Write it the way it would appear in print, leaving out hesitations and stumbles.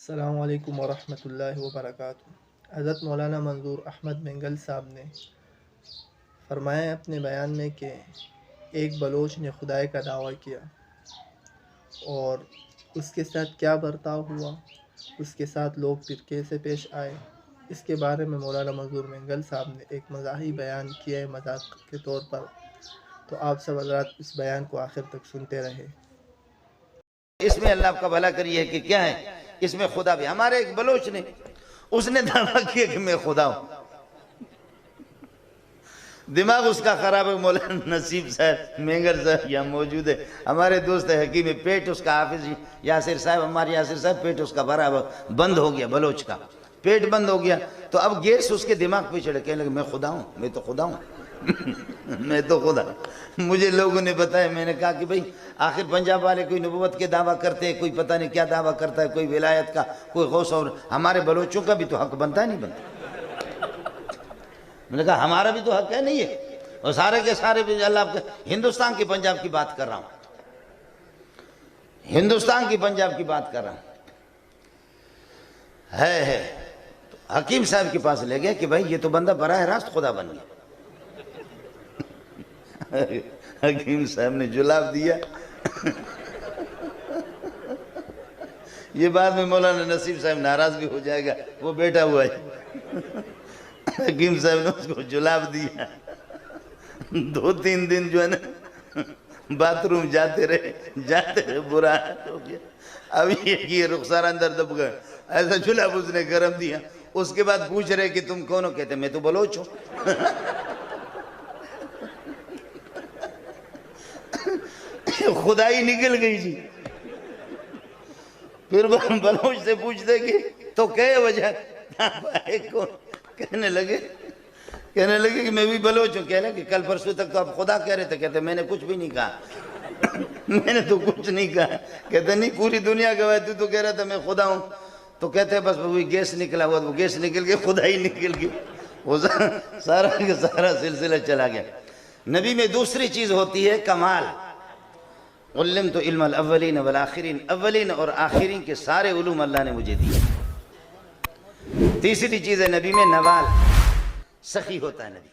السلام علیکم ورحمۃ اللہ وبرکاتہ۔ حضرت مولانا منظور احمد مینگل صاحب نے فرمایا اپنے بیان میں کہ ایک بلوچ نے خدائی کا دعویٰ کیا اور اس کے ساتھ کیا برتاؤ ہوا، اس کے ساتھ لوگ پھر کیسے پیش آئے، اس کے بارے میں مولانا منظور مینگل صاحب نے ایک مزاحی بیان کیا ہے مذاق کے طور پر، تو آپ سب حضرات اس بیان کو آخر تک سنتے رہے۔ اس میں اللہ کا بھلا کریے کہ کیا ہے، اس میں خدا بھی۔ ہمارے ایک بلوچ نے اس نے دعویٰ کیا کہ میں خدا ہوں۔ دماغ اس کا خراب ہے۔ مولانا نصیب صاحب مینگر صاحب یہاں موجود ہے، ہمارے دوست حکیم، پیٹ اس کا حافظ یاسر صاحب، ہمارے یاسر صاحب، پیٹ اس کا بھرا بند ہو گیا، بلوچ کا پیٹ بند ہو گیا، تو اب گیس اس کے دماغ پہ چڑھے، کہنے لگے میں خدا ہوں، میں تو خدا ہوں میں تو خدا۔ مجھے لوگوں نے بتایا، میں نے کہا کہ بھئی آخر پنجاب والے کوئی نبوت کے دعویٰ کرتے ہیں، کوئی پتہ نہیں کیا دعویٰ کرتا ہے، کوئی ولایت کا، کوئی غوث، اور ہمارے بلوچوں کا بھی تو حق بنتا ہے نہیں بنتا؟ میں نے کہا ہمارا بھی تو حق ہے نہیں ہے، اور سارے کے سارے بھی اللہ ہندوستان کی پنجاب کی بات کر رہا ہوں، ہندوستان کی پنجاب کی بات کر رہا ہوں۔ ہے تو حکیم صاحب کے پاس لے گیا کہ بھائی یہ تو بندہ براہ راست خدا بن گیا۔ حکیم صاحب نے جلاب دیا۔ یہ بعد میں مولانا نصیب صاحب ناراض بھی ہو جائے گا، وہ بیٹھا ہوا ہے۔ حکیم صاحب نے اس کو جلاب دیا، 2-3 دن جو ہے نا باتھ روم جاتے رہے، برا ہو گیا۔ اب یہ رخسار اندر دب گئے، ایسا جلاب اس نے گرم دیا۔ اس کے بعد پوچھ رہے کہ تم کون ہو، کہتے میں تو بلوچ ہوں۔ خدائی نکل گئی جی۔ پھر بلوچ سے پوچھتے کہ تو کہے وجہ کہنے لگے کہ میں بھی بلوچ ہوں۔ کہہ لیں کہ کل پرسوں تک تو آپ خدا کہہ رہے تھے، کہتے میں نے کچھ بھی نہیں کہا، میں نے تو کچھ نہیں کہا۔ کہتے نہیں پوری دنیا گواہ، تو کہہ رہا تھا میں خدا ہوں۔ تو کہتے بس وہی گیس نکلا ہوا، وہ گیس نکل گیا، خدائی نکل گئی، وہ سارا کا سارا سلسلہ چلا گیا۔ نبی میں دوسری چیز ہوتی ہے کمال۔ علمت علم الاولین والآخرین، اولین اور آخرین کے سارے علوم اللہ نے مجھے دیے۔ تیسری چیز ہے نبی میں نوال، سخی ہوتا ہے نبی۔